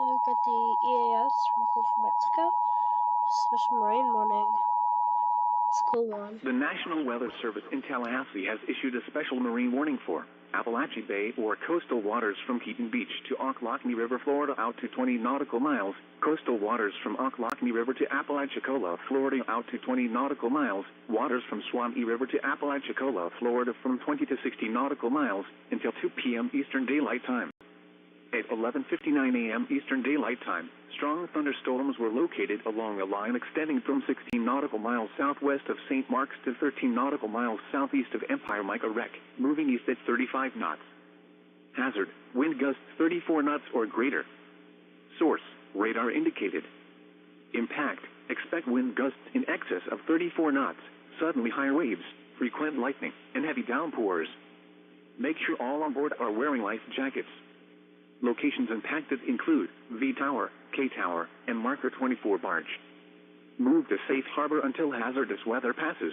We've got the EAS from Gulf of Mexico. Special Marine warning. It's a cool one. The National Weather Service in Tallahassee has issued a special marine warning for Appalachia Bay or coastal waters from Keaton Beach to Ocklawahamie River, Florida out to 20 nautical miles, coastal waters from Ocklawahamie River to Apalachicola, Florida out to 20 nautical miles, waters from Swamee River to Apalachicola, Florida from 20 to 60 nautical miles, until 2 p.m. Eastern Daylight Time. At 11:59 a.m. Eastern Daylight Time, strong thunderstorms were located along a line extending from 16 nautical miles southwest of St. Mark's to 13 nautical miles southeast of Empire Micah Wreck, moving east at 35 knots. Hazard, wind gusts 34 knots or greater. Source, radar indicated. Impact, expect wind gusts in excess of 34 knots, suddenly higher waves, frequent lightning, and heavy downpours. Make sure all on board are wearing life jackets. Locations impacted include V Tower, K Tower, and Marker 24 barge. Move to safe harbor until hazardous weather passes.